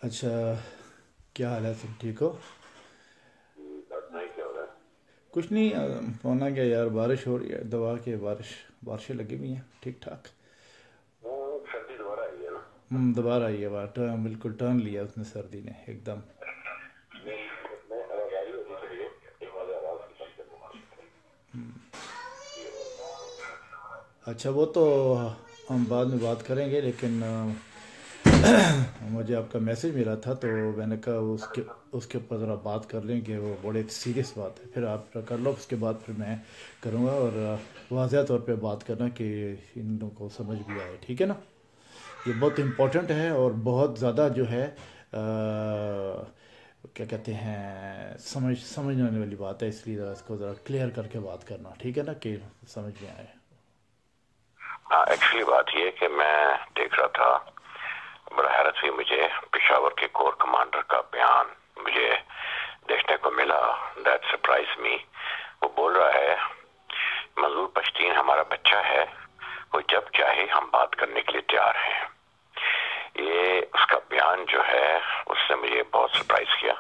اچھا، کیا حال ہے؟ تم ٹھیک ہو؟ آپنائی کیا ہو رہا ہے؟ کچھ نہیں، ہونا کیا یار، بارش ہو رہی ہے، دوا کے بارشیں لگی ہوئی ہیں ٹھیک ٹھاک۔ وہ سردی دوبارہ آئی ہے نا؟ دوبارہ آئی ہے بات، بالکل ٹرن لیا اس نے سردی نے ایک دم۔ میں آواز آ رہی ہوتی چلی ہے، ایک بار آواز کی بند کر دوں۔ اچھا، وہ تو ہم بعد میں بات کریں گے، لیکن مجھے آپ کا میسج ملا تھا تو میں نے کہا اس کے اوپر ذرا بات کر لیں کہ وہ بڑے سیریس بات ہے، پھر آپ کر لو، اس کے بعد پھر میں کروں گا، اور واضح طور پہ بات کرنا کہ ان لوگوں کو سمجھ بھی آئے، ٹھیک ہے نا؟ یہ بہت امپورٹنٹ ہے اور بہت زیادہ جو ہے کیا کہتے ہیں سمجھنے آنے والی بات ہے، اس لیے ذرا اس کو ذرا کلیئر کر کے بات کرنا، ٹھیک ہے نا، کہ سمجھ میں آئے۔ ایکچولی بات یہ ہے کہ میں دیکھ رہا تھا، بڑا حیرت ہوئی مجھے، پشاور کے کورکمانڈر کا بیان مجھے دیکھنے کو ملا۔ دیٹ سرپرائز می۔ وہ بول رہا ہے، منضور پشین ہمارا بچہ ہے، وہ جب چاہے ہم بات کرنے کے لیے تیار ہیں۔ یہ اس کا بیان جو ہے اس نے مجھے بہت سرپرائز کیا۔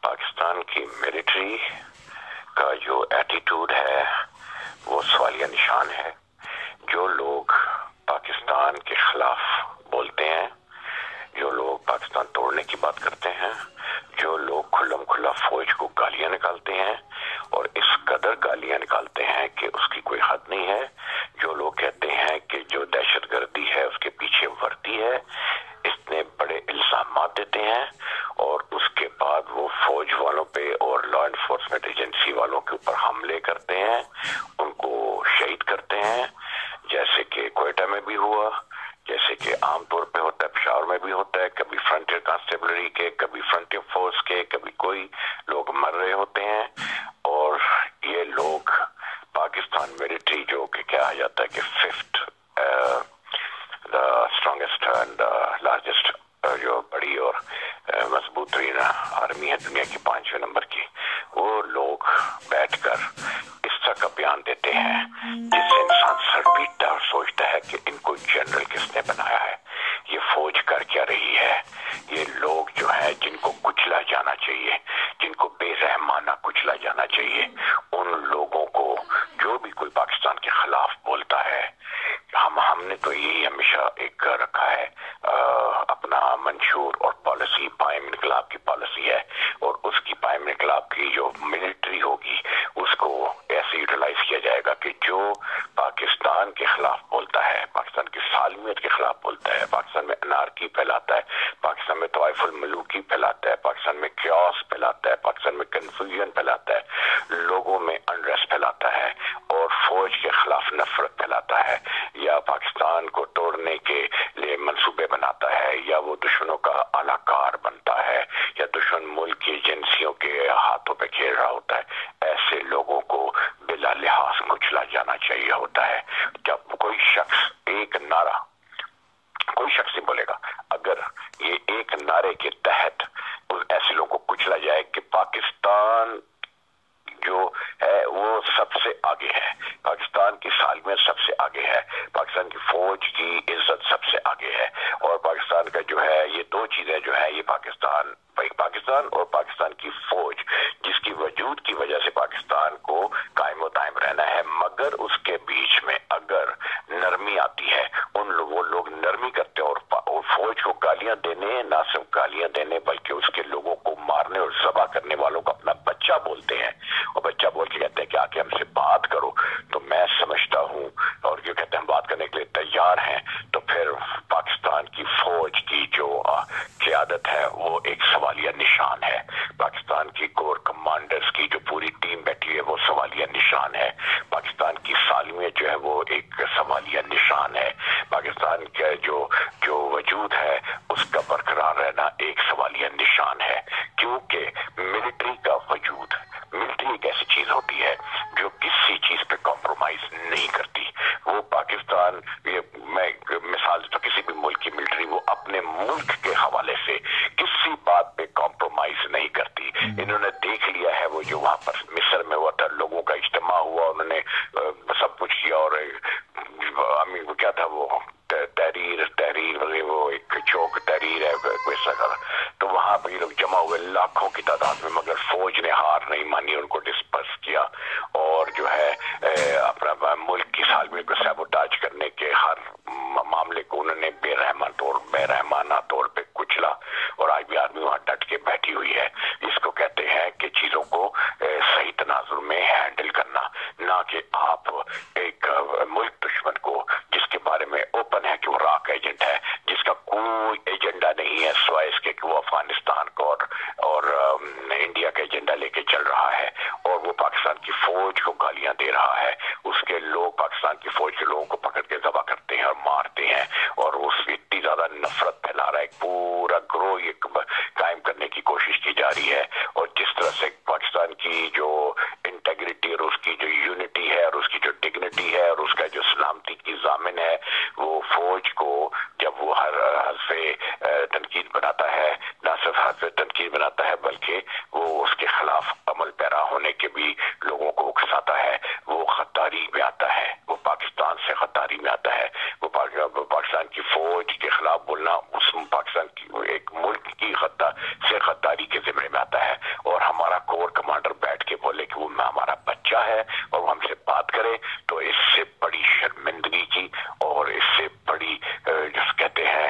پاکستان کی ملٹری کا جو ایٹیٹیوڈ ہے وہ سوالیہ نشان ہے۔ جو لوگ پاکستان کے خلاف بولتے ہیں، جو لوگ پاکستان توڑنے کی بات کرتے ہیں، جو لوگ کھلم کھلا فوج کو گالیاں نکالتے ہیں اور اس قدر گالیاں نکالتے ہیں کہ اس کی کوئی حد نہیں ہے، جو لوگ کہتے ہیں کہ جو دہشت گردی ہے اس کے پیچھے وردی ہے، اتنے بڑے الزامات دیتے ہیں، اور اس کے بعد وہ فوج والوں پہ اور لا انفورسمنٹ ایجنسی والوں کے اوپر حملے کرتے ہیں، ان کو شہید کرتے ہیں، جیسے کہ کوئٹہ میں بھی ہوا، جیسے کہ عام طور پہ ہوتا ہے، پشاور میں بھی ہوتا ہے، کبھی فرنٹیئر کانسٹیبلری کے، کبھی فرنٹیئر فورس کے، کبھی کوئی لوگ مر رہے ہوتے ہیں۔ اور یہ لوگ پاکستان ملٹری جو کہ کہا جاتا ہے کہ fifth the strongest and largest, جو بڑی اور مضبوط ترین آرمی ہے دنیا کی، 5ویں نمبر کی، وہ لوگ بیٹھ کر اس طرح کا بیان دیتے ہیں جس سے انسان سر پیٹتا ہے اور سوچتا ہے کہ ان کو جنرل کس نے بنایا ہے، یہ فوج کر کیا رہی ہے۔ یہ لوگ جو ہیں جن کو کچلا جانا چاہیے، جن کو بے رحمانہ کچلا جانا چاہیے، ان لوگوں کو جو بھی کوئی پاکستان کے خلاف بولتا ہے، ہم نے تو یہی ہمیشہ ایک رکھا ہے، اپنا منشور اور پالیسی پائیم انقلاب کی پالیسی ہے، اور اس کی پائیم انقلاب کی جو ملٹری ہوگی اس کو ایسے یوٹیلائز کیا جائے گا کہ جو پاکستان کے خلاف بولتا ہے، پاکستان کی سالمیت کے خلاف بولتا ہے، پاکستان میں انارکی پھیلاتا ہے، پاکستان میں طوائف الملوکی پھیلاتا ہے، پاکستان میں کیوس پھیلاتا ہے، پاکستان میں کنفیوژن پھیلاتا ہے، لوگوں میں انریسٹ پھیلاتا ہے اور فوج کے خلاف نفرت پھیلاتا ہے، یا پاکستان کو توڑنے کے لیے منصوبے بناتا ہے، یا وہ دشمنوں کا اعلی کار بنتا ہے، یا دشمن ملک کی ایجنسیوں کے ہاتھوں پہ کھیل رہا ہوتا ہے، ایسے لوگوں کو بلا لحاظ کچلا جانا چاہیے ہوتا ہے۔ جب کوئی شخص ایک نعرہ، کوئی شخص نہیں بولے گا، اگر یہ ایک نعرے کے تحت ایسے لوگوں کو کچلا جائے کہ پاکستان جو ہے وہ سب سے آگے ہے، پاکستان کی سالمیت سب سے آگے ہے، پاکستان کی فوج کی عزت سب سے آگے ہے، اور پاکستان کا جو ہے یہ دو چیزیں جو ہے، یہ پاکستان اور پاکستان کی فوج، جس کی وجود کی وجہ سے پاکستان کو قائم و دائم رہنا ہے، مگر اس کے بیچ میں اگر نرمی آتی ہے، وہ لوگ نرمی کرتے ہیں اور فوج کو گالیاں دینے، نہ صرف گالیاں دینے بلکہ اس کے لوگوں کو مارنے اور ذبح کرنے والوں کو اپنا بچہ بولتے ہیں، اور بچہ بول کے کہتے ہیں کہ آ کے ہم سے بات کرو، تو میں سمجھتا ہوں، اور جو کہتے ہیں ہم بات کرنے کے لیے تیار ہیں، تو پھر پاکستان کی فوج کی جو قیادت ہے وہ ایک سوالیہ نشان ہے، پاکستان کی کور کمانڈرز کی جو پوری ٹیم بیٹھی ہے وہ سوالیہ نشان ہے، پاکستان کی سالمیت جو ہے وہ ایک سوالیہ نشان ہے، پاکستان کا جو وجود ہے اس کا برقرار رہنا ایک سوالیہ نشان ہے، کیونکہ ملٹری کا وجود، ملٹری ایک ایسی چیز ہوتی ہے جو کسی چیز پہ کمپرومائز نہیں کرتی۔ وہ پاکستان، میں مثال تو کسی بھی ملک کی ملٹری وہ اپنے ملک کے حوالے سے کسی بات پہ کمپرومائز نہیں کرتی۔ انہوں نے دیکھ لیا ہے، وہ جو وہاں پر مصر میں ہوا تھا، لوگوں کا اجتماع ہوا، انہوں نے سب کچھ کیا، اور کیا تھا وہ تحریر وغیرہ، وہ ایک چوک تحریر ہے، وہاں پہ یہ لوگ جمع ہوئے لاکھوں کی تعداد میں، مگر فوج نے ہار نہیں مانی، ان کو ڈسپرس کیا اور جو ہے اپنا ملک کی سالمیت کو سیبوٹاج کرنے کے ہر معاملے کو انہوں نے بے رحمانہ طور پہ کچلا، اور آج بھی آدمی وہاں ڈٹ کے بیٹھی ہوئی ہے۔ اس کو کہتے ہیں کہ چیزوں کو صحیح تناظر میں ہینڈل کرنا، نہ کہ آپ ایک ملک دشمن کو جس کے بارے میں اوپن ہے کہ وہ راک ایجنٹ ہے، جس کا کوئی ایجنڈا نہیں ہے سوائے اس کے کہ وہ افغانستان کو اور انڈیا کا ایجنڈا لے کے چل رہا ہے، اور وہ پاکستان کی فوج کو گالیاں دے رہا ہے، اس کے لوگ پاکستان کی فوج کے لوگوں کو پکڑ کے ذبح کرتے ہیں اور مارتے ہیں، اور اس کی اتنی زیادہ نفرت پھیلا رہا ہے، ایک پورا گروہ یہ قائم کرنے کی کوشش کی جا رہی ہے، اور جس طرح سے پاکستان کی جو انٹیگریٹی اور اس کی جو یونٹی ہے اور اس کی جو ڈگنیٹی ہے اور اس کا جو سلامتی کی ضامن ہے، وہ فوج کو جب وہ ہر حرف تنقید بناتا ہے، نہ صرف حرف تنقید بناتا ہے بلکہ وہ اس کے خلاف عمل پیرا ہونے کے بھی لوگوں کو اکساتا ہے، وہ غداری میں آتا ہے، وہ پاکستان سے غداری میں آتا ہے، وہ پاکستان کی فوج کے خلاف بولنا اس پاکستان کی ایک ملک کی سے غداری کے ذمہ میں آتا ہے، اور ہمارا کور کمانڈر بیٹھ کے بولے کہ وہ ہمارا بچہ ہے اور وہ ہم سے بات کرے، تو اس سے بڑی شرمندگی کی اور اس سے بڑی جس کہتے ہیں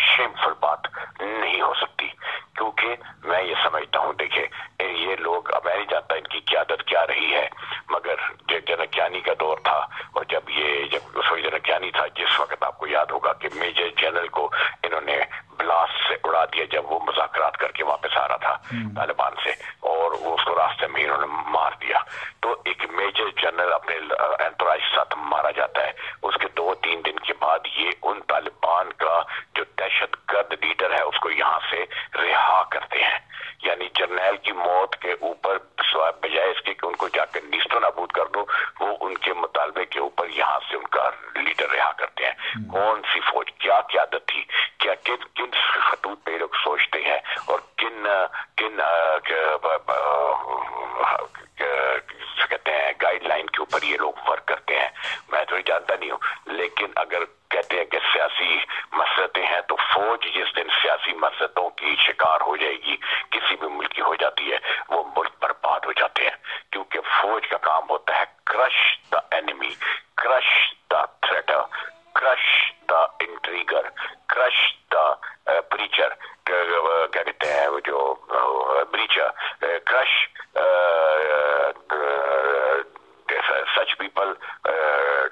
شیمفل بات نہیں ہو سکتی، کیونکہ میں یہ سمجھتا ہوں، دیکھیں یہ لوگ، میں نہیں جانتا ان کی قیادت کیا رہی ہے، مگر جنکیانی کا دور تھا، اور جب اس وقت جنکیانی تھا جس وقت آپ کو یاد ہوگا کہ میجر جنرل کو انہوں نے بلاسٹ سے اڑا دیا جب وہ مذاکرات کر کے واپس آ رہا تھا طالبان سے، اور اس کو راستے میں انہوں نے مار دیا، تو ایک میجر جنرل اپنے انتراج کے ساتھ مارا جاتا ہے، اس کے 2-3 دن کے بعد یہ ان طالبان کا جو دہشت گرد لیڈر ہے اس کو یہاں سے رہا کرتے ہیں، یعنی جرنیل کی موت کے اوپر بجائے اس کے کہ ان کو جا کر نیست و نابود کر دو، وہ ان کے مطالبے کے اوپر یہاں سے ان کا لیڈر رہا کرتے ہیں۔ کون سی فوج، کیا قیادت تھی، کیا کن خطوط پہ لوگ سوچتے ہیں، اور کن کہتے ہیں گائیڈ لائن کے اوپر یہ لوگ ورک کرتے ہیں، میں تو جانتا نہیں ہوں، لیکن اگر کہتے ہیں کہ سیاسی مسرتیں ہیں تو فوج جس دن سیاسی مسرتوں کی شکار ہو جائے گی، کسی بھی ملک کی ہو جاتی ہے، وہ ملک برباد ہو جاتے ہیں، کیونکہ فوج کا کام ہوتا ہے کرش دا اینیمی، کرش دا تھریٹر، کرش دا انٹریگر، کرش دا پریچر، کیا کہتے ہیں وہ جو بریچر، کرش such people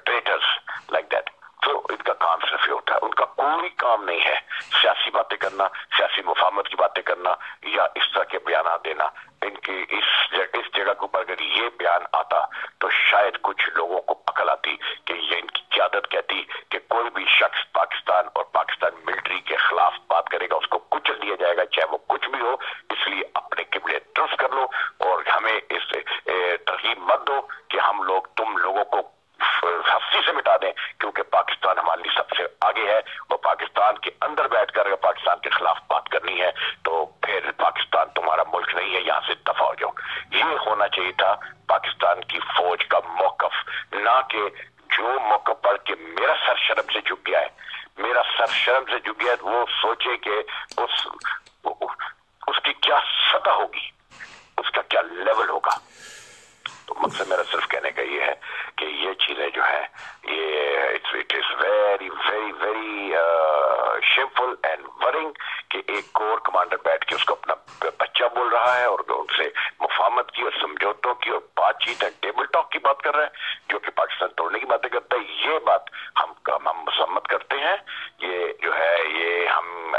traitors like that. تو ان کا کام صرف یہ ہوتا ہے، ان کا کوئی کام نہیں ہے سیاسی باتیں کرنا، سیاسی مفاہمت کی باتیں کرنا یا اس طرح کے بیانات دینا۔ ان کی اس جگہ کے اوپر اگر یہ بیان آتا تو شاید کچھ لوگوں کو عقل آتی کہ یہ ان کی قیادت کہتی کہ کوئی بھی شخص پاکستان اور پاکستان ملٹری کے خلاف بات کرے گا اس کو کچل دیا جائے گا، چاہے وہ کچھ بھی ہو، اس لیے اپنے قبلے درست کر لو اور ہمیں اس ترغیب مت دو کہ ہم لوگ تم لوگوں کو ہستی سے مٹا دیں، کیونکہ پاکستان ہمارے لیے سب سے آگے ہے، اور پاکستان کے اندر بیٹھ کر اگر پاکستان کے خلاف بات کرنی ہے تو پھر پاکستان تمہارا ملک نہیں ہے، یہاں سے دفع ہو جاؤ۔ یہ ہونا چاہیے تھا پاکستان کی فوج کا موقف، نہ کہ جو موقف پر کہ میرا سر شرم سے جھک گیا ہے، میرا سر شرم سے جھک گیا ہے، وہ سوچے کہ اس کی کیا سطح ہوگی، اس کا کیا لیول ہوگا۔ تو مقصد میرا صرف کہنے کا یہ ہے کہ یہ چیزیں جو ہیں یہ it is very very very shameful and wrong کہ ایک کور کمانڈر بیٹھ کے اس کو اپنا بچہ بول رہا ہے اور ان سے مفاہمت کی اور سمجھوتوں کی اور بات چیت ہے، ٹیبل ٹاک کی بات کر رہا ہے، جو کہ پاکستان توڑنے کی باتیں کرتا ہے۔ یہ بات ہم مسمت کرتے ہیں، یہ جو ہے یہ ہم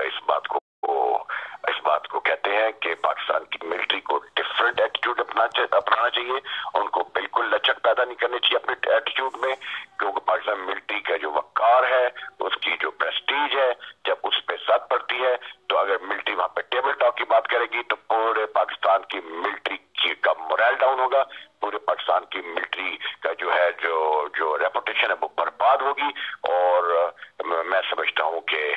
اس بات کو کہتے ہیں کہ پاکستان کی ملٹری کو ڈفرینٹ ایٹیٹیوڈ اپنانا چاہیے، ان کو بالکل لچک پیدا نہیں کرنی چاہیے اپنے ایٹیٹیوڈ میں، کیونکہ پاکستان ملٹری کا جو وقار ہے، اس کی جو پریسٹیج ہے، جب اس پہ زد پڑتی ہے تو اگر ملٹری وہاں پہ ٹیبل ٹاک کی بات کرے گی تو پورے پاکستان کی ملٹری کا مورال ڈاؤن ہوگا، پورے پاکستان کی ملٹری کا جو ہے جو ریپوٹیشن ہے وہ برباد ہوگی، اور میں سمجھتا ہوں کہ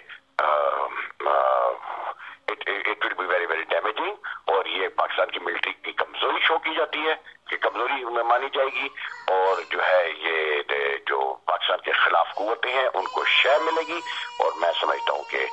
it will be very very damaging، اور یہ پاکستان کی ملٹری کی کمزوری شو کی جاتی ہے کہ کمزوری میں مانی جائے گی، اور جو ہے یہ جو پاکستان کے خلاف قوتیں ہیں ان کو شے ملے گی، اور میں سمجھتا ہوں کہ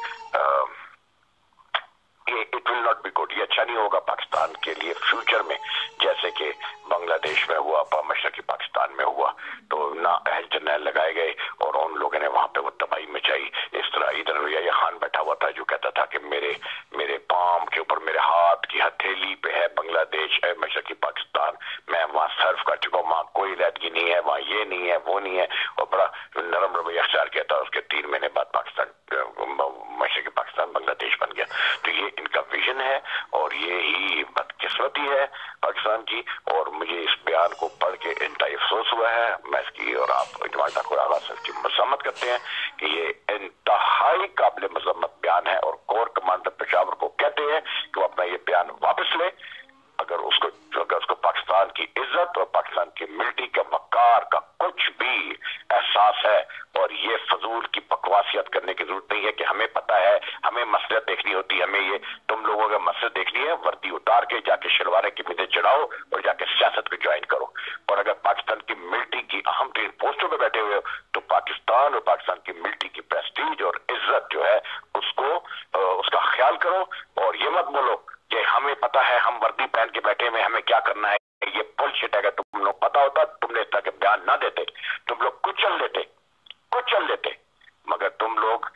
ناٹ بی گڈ. یہ اچھا نہیں ہوگا پاکستان کے لیے فیوچر میں, جیسے کہ بنگلہ دیش میں ہوا, مشرقی پاکستان میں ہوا, تو نہ اہل جرنیل لگائے گئے اور ان لوگوں نے وہاں پہ وہ تباہی مچائی. اس طرح ادھر یہ خان بیٹھا ہوا تھا جو کہتا تھا کہ میرے پام کے اوپر, میرے ہاتھ کی ہتھیلی پہ ہے بنگلہ دیش, ہے مشرقی پاکستان, میں وہاں سرف کر چکا ہوں, وہاں کوئی علیحدگی نہیں ہے, وہاں یہ نہیں ہے وہ نہیں ہے, اور بڑا نرم رویہ اختیار کیا تھا. اس کے 3 مہینے بعد پاکستان, مشرقی پاکستان بنگلہ دیش بن گیا. تو یہ ان کا ویژن ہے اور یہی بدقسمتی ہے پاکستان کی. اور مجھے اس بیان کو پڑھ کے انتہائی افسوس ہوا ہے. میں اس کی اور آپ جمال ٹاکو آغاز سے اس کی مذمت کرتے ہیں کہ یہ انتہائی قابل مذمت بیان ہے, اور کورکمانڈر پشاور کو کہتے ہیں کہ وہ اپنا یہ بیان واپس لے. اگر اس کو پاکستان کی عزت اور پاکستان کی ملٹری کے وقار کا کچھ بھی احساس ہے, اور یہ فضول کی بکواسیت کرنے کی ضرورت نہیں ہے کہ ہمیں پتہ ہے, ہمیں مسئلہ دیکھنی ہوتی ہے, ہمیں یہ تم لوگوں کا مسئلہ دیکھنی ہے, وردی اتار کے جا کے شلوارے کی میدیں چڑھاؤ اور جا کے سیاست کو جوائن کرو. اور اگر پاکستان کی ملٹری کی اہم ترین پوسٹوں پہ بیٹھے ہوئے ہو تو پاکستان اور پاکستان کی ملٹری کی پریسٹیج اور عزت جو ہے اس کا خیال کرو, اور یہ مت بولو کہ ہمیں پتہ ہے, ہم وردی پہن کے بیٹھے ہوئے, ہمیں کیا کرنا ہے. یہ بل شٹ ہے. اگر تم لوگ پتہ ہوتا تم نے اس طرح کے بیان نہ دیتے, تم لوگ کچل لیتے. مگر تم لوگ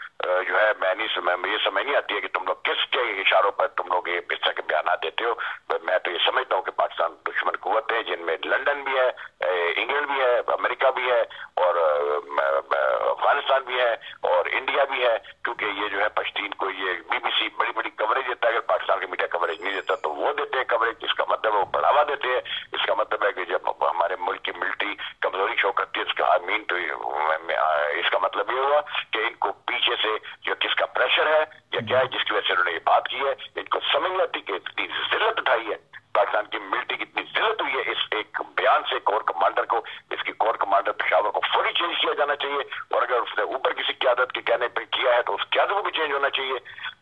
جو ہے, یہ سمجھ نہیں آتی ہے کہ تم لوگ کس کے اشاروں پر تم لوگ یہ اس طرح کے بیانات دیتے ہو. میں تو یہ سمجھتا ہوں کہ پاکستان دشمن قوت ہے, جن میں لندن بھی ہے, انگلینڈ بھی ہے, امریکہ بھی ہے, اور افغانستان بھی ہے, اور انڈیا بھی ہے. کیونکہ یہ جو ہے پشتین کو یہ بی بی سی بڑی بڑی کوریج دیتا ہے. اگر پاکستان کا میڈیا کوریج نہیں دیتا تو وہ دیتے ہیں کوریج. اس کا مطلب ہے وہ بڑھاوا دیتے ہیں. اس کا مطلب ہے کہ جب ہمارے ملک کی ملٹری کمزوری شو کرتی ہے, اس کا آمین, تو اس کا مطلب یہ ہوا کہ ان کو پیچھے سے جو کس کا پریشر ہے یا کیا ہے جس کی وجہ سے انہوں نے یہ بات کی ہے, ان کو سمجھ آتی کہ اتنی ذلت اٹھائی ہے پاکستان کی ملٹری کی, اتنی ذلت ہوئی ہے اس ایک بیان سے. کورکمانڈر کو, اس کی کورکمانڈر پشاور کو فوری چینج کیا جانا چاہیے, اور اگر اس نے اوپر کسی قیادت کے کہنے پہ کیا ہے تو اس قیادت کو بھی چینج ہونا چاہیے.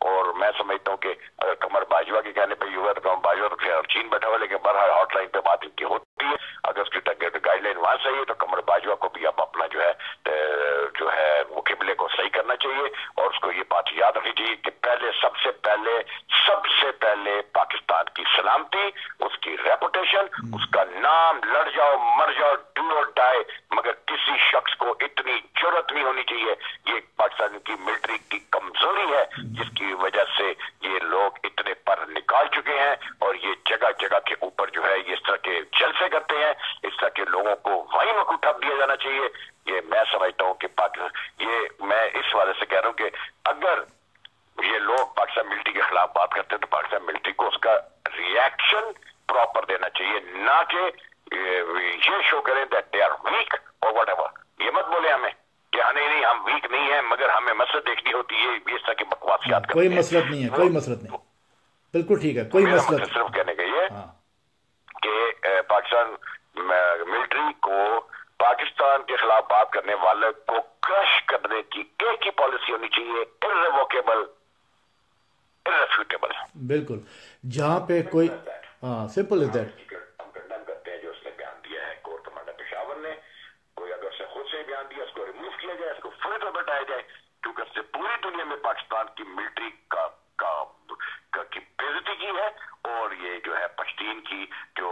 اور میں سمجھتا ہوں کہ اگر قمر باجوہ کے کہنے پہ یہ ہوا تو قمر باجوہ تو چین بیٹھا ہوا, لیکن بہرحال ہاٹ لائن پہ بات ان کی ہوتی ہے. اگر اس کی گائیڈ لائن وہاں صحیح ہے تو قمر باجوہ کو بھی اب اپنا جو ہے وہ قبلے کو صحیح کرنا چاہیے. اور اس کو یہ بات یاد رکھنی چاہیے کہ سب سے پہلے پاکستان کی سلامتی, اس کی ریپوٹیشن, اس کا نام, لڑ جاؤ مر جاؤ, ڈو اور ڈائی, مگر کسی شخص کو اتنی جرأت نہیں ہونی چاہیے. یہ پاکستان کی ملٹری کی کمزوری ہے جس کی وجہ سے یہ لوگ اتنے پر نکال چکے ہیں, اور یہ جگہ جگہ کے اوپر جو ہے یہ اس طرح کے جلسے کرتے ہیں. اس طرح کے لوگوں کو وہیں میں ٹھپ دیا جانا چاہیے. یہ میں سمجھتا ہوں کہ یہ میں اس والے سے کہہ رہا ہوں کہ اگر یہ لوگ پاکستان ملٹری کے خلاف بات کرتے ہیں تو پاکستان ملٹری کو اس کا ریئیکشن پراپر دینا چاہیے, نہ کہ یہ شو کریں دیٹ دے آر ویک اور واٹ ایور. یہ مت بولے ہمیں کہ نہیں ہم ویک نہیں ہیں, مگر ہمیں مسئلہ دیکھنی ہوتی ہے. اس طرح کی بکواسیات کرتے ہیں. کوئی مسئلہ نہیں ہے, کوئی مسئلہ نہیں, بالکل ٹھیک ہے, کوئی مسئلہ صرف کہنے کا یہ کہ پاکستان ملٹری کو پاکستان کے خلاف بات کرنے والے کو کرش کرنے کی ایک ہی پالیسی ہونی چاہیے, irrevocable, irrefutable. بالکل, جہاں پہ کوئی سمپل از دیٹ. ہم کنڈم کرتے ہیں جو اس نے بیان دیا ہے کورکمانڈر پشاور نے. کوئی اگر اسے خود سے بیان دیا اس کو ریموو کیا جائے, اس کو فوری طور پر ہٹایا جائے, کیونکہ اس سے پوری دنیا میں پاکستان کی ملٹری کی بےعزتی کی ہے. اور یہ جو ہے پشتین کی جو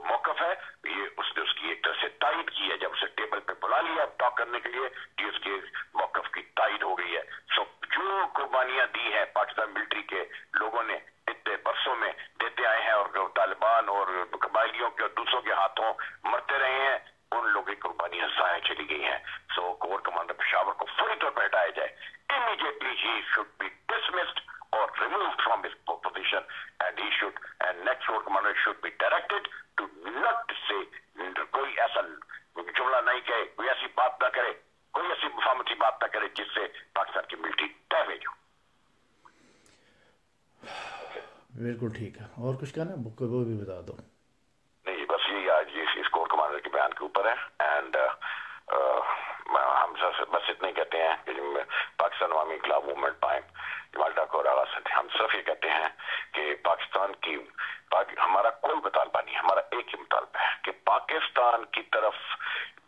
موقف ہے, یہ اس نے اس کی ایک طرح سے تائید کی ہے. جب اسے ٹیبل پہ بلا لیا ٹاک کرنے کے لیے, کہ اس کے موقف کی تائید ہو گئی ہے. سو جو قربانیاں دی ہیں پاکستان ملٹری کے لوگوں نے اتنے برسوں میں دیتے آئے ہیں, اور طالبان اور قبائلیوں کے اور دوسروں کے ہاتھوں مرتے رہے ہیں, ان لوگوں کی قربانیاں ضائع چلی گئی ہیں. سو کورکمانڈر پشاور کو فوری طور پر ہٹایا جائے. Immediately he should be dismissed or removed from his position, and next Corps Commander should be directed to not say, کوئی ایسا جملہ نہیں کہے, کوئی ایسی بات نہ کرے, کوئی ایسی مفاہمتی بات نہ کرے جس سے پاکستان کی ملٹری ڈیمیج ہو. بالکل ٹھیک ہے. اور کچھ کہنا ہے وہ بھی بتا دو. نہیں, بس یہی آج اس کور کمانڈر کے بیان کے اوپر ہے. اینڈ ہم بس اتنا ہی کہتے ہیں کہ پاکستان عوامی انقلاب مومنٹ پائیم جمال ٹاکو ہم صرف یہ کہتے ہیں کہ پاکستان کی ہمارا کوئی مطالبہ نہیں, ہمارا ایک ہی مطالبہ ہے کہ پاکستان کی طرف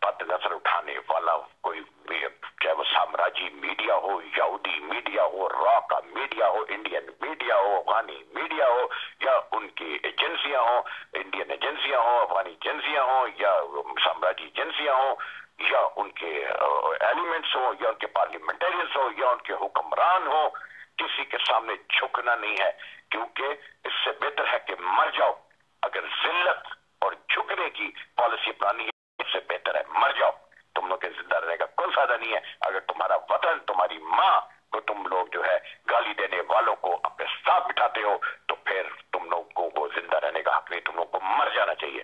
بد نظر اٹھانے والا کوئی چاہے وہ سامراجی میڈیا ہو، یہودی میڈیا ہو، را کا میڈیا ہو، انڈین میڈیا ہو، افغانی میڈیا ہو، یا ان کی ایجنسیاں ہوں، انڈین ایجنسیاں ہوں، افغانی ایجنسیاں ہوں، یا سامراجی ایجنسیاں ہوں، یا ان کے ایلیمنٹس ہوں، یا ان کے پارلیمنٹیرینس ہوں، یا ان کے حکمران ہوں، کسی کے سامنے جھکنا نہیں ہے، کیونکہ اس سے بہتر ہے کہ مر جاؤ۔ اگر ذلت اور جھکنے کی پالیسی اپنانی ہے، اس سے بہتر ہے مر جاؤ۔ تم لوگ کے زندہ رہنے کا کوئی فائدہ نہیں ہے۔ اگر تمہارا وطن، تمہاری ماں کو تم لوگ جو ہے گالی دینے والوں کو اپنے ساتھ بٹھاتے ہو، تو پھر تم لوگوں کو زندہ رہنے کا حق نہیں، تم لوگوں کو مر جانا چاہیے۔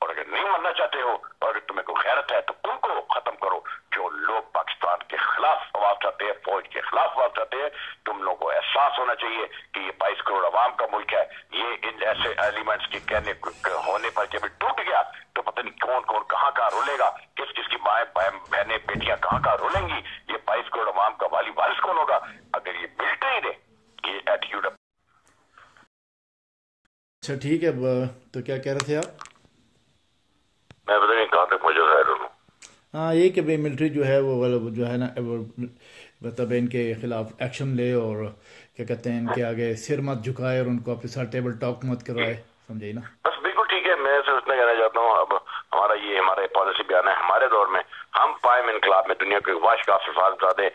اور اگر نہیں مرنا چاہتے ہو، اور اگر تمہیں کوئی غیرت ہے، تو ان کو ختم کرو۔ جو لوگ پاکستان کے خلاف آواز اٹھاتے ہیں، فوج کے خلاف آواز اٹھاتے ہیں، تم لوگوں کو احساس ہونا چاہیے کہ یہ 22 کروڑ عوام کا ملک ہے۔ یہ ان ایسے ایلیمنٹس کے کہنے ہونے پر جب ٹوٹ گیا تو پتہ نہیں کون کون کہاں کہاں رولے گا، کس کس کی مائیں بہنیں بیٹیاں کہاں کہاں رولیں گی۔ یہ 22 کروڑ عوام کا والی وارث کون ہوگا اگر یہ ملٹری نے یہ ایٹیٹیوڈ۔ اچھا ٹھیک ہے، تو کیا کہہ رہے تھے آپ؟ میں پتہ نہیں کہاں تک مجھے غیر ہوں۔ ہاں یہ کہ بھائی ملٹری جو ہے وہ جو ہے نا مطلب ان کے خلاف ایکشن لے، اور کیا کہتے ہیں ان کے آگے سر مت جھکائے، اور ان کو اپنے ساتھ ٹیبل ٹاک مت کروائے، سمجھے نا؟ بس بالکل ٹھیک ہے۔ میں صرف اتنا کہنا چاہتا ہوں، اب ہمارا پالیسی بیان ہے، ہمارے دور میں ہم پائیم انقلاب میں دنیا کے واش کا حفاظت دے،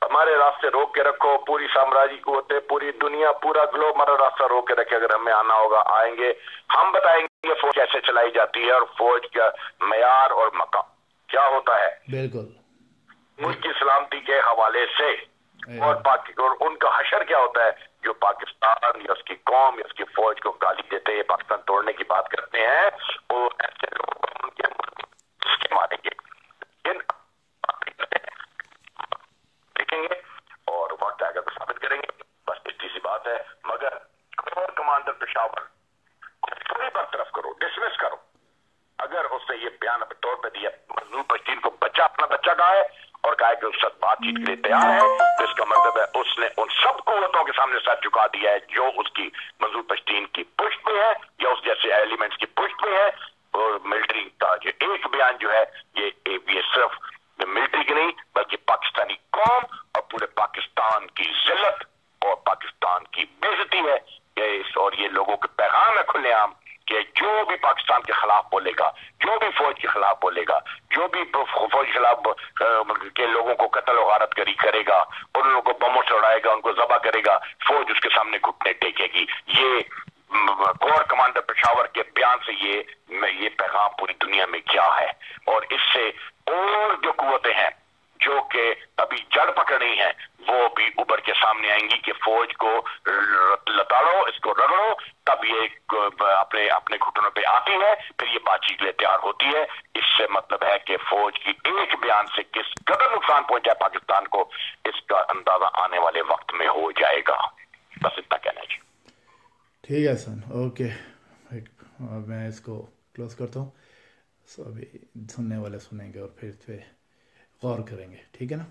ہمارے راستے روک کے رکھو، پوری سامراجی قوتیں، پوری دنیا، پورا گلوب ہمارا راستہ روک کے رکھے۔ اگر ہمیں آنا ہوگا آئیں گے، ہم بتائیں گے فوج کیسے چلائی جاتی ہے، اور فوج کا معیار اور مقام کیا ہوتا ہے بالکل ملک کی سلامتی کے حوالے سے، اور ان کا حشر کیا ہوتا ہے۔ جو پاکستان یا اس کی قوم یا اس کی فوج کو گالی دیتے ہیں، پاکستان توڑنے کی بات کرتے ہیں، وہ ایسے لوگوں کو ان کے ماریں گے، دیکھیں گے اور وقت آئے گا تو ثابت کریں گے۔ بس اتنی سی بات ہے۔ مگر کورکمانڈر پشاور پوری برترف کرو، ڈسمس کرو۔ اگر اس نے یہ بیان اپنے طور پہ دیا، منضور پشین کو اپنا بچہ کہا ہے اور کہا ہے کہ اس سے بات چیت کے لیے تیار ہے، تو اس کا مطلب ہے اس نے ان سب قوتوں کے سامنے سر جھکا دیا ہے جو اس کی منضور پشین کی پشت میں ہے یا اس جیسے ایلیمنٹس کی پشت میں ہے۔ اور ملٹری کا جو ایک بیان جو ہے یہ صرف ملٹری کی نہیں بلکہ پاکستانی قوم اور پورے پاکستان کی ذلت اور پاکستان کی بے عزتی ہے۔ اور یہ لوگوں کے پیغام ہے کھلے عام کہ جو بھی پاکستان کے خلاف بولے گا، جو بھی فوج کے خلاف بولے گا، جو بھی فوج کے خلاف کے لوگوں کو قتل و غارت کرے گا، ان لوگوں کو بموں سے اڑائے گا، ان کو ذبح کرے گا، فوج اس کے سامنے گھٹنے ٹیکے گی۔ یہ کور کمانڈر پشاور کے بیان سے یہ پیغام پوری دنیا میں کیا ہے۔ اور اس سے اور جو قوتیں ہیں جو کہ ابھی جڑ پکڑ رہی ہیں وہ بھی ابھر کے سامنے آئیں گی کہ فوج کو لتاڑو، اس کو رگڑو، تب یہ اپنے گھٹنوں پہ آتی ہے، پھر یہ بات چیت کے لیے تیار ہوتی ہے۔ اس سے مطلب ہے کہ فوج کی ایک بیان سے کس قدر نقصان پہنچا ہے پاکستان کو، اس کا اندازہ آنے والے وقت میں ہو جائے گا۔ بس اتنا کہنا ہے۔ ٹھیک ہے سن، اوکے، میں اس کو کلوز کرتا ہوں۔ ابھی سننے والے سنیں گے اور پھر غور کریں گے، ٹھیک ہے نا؟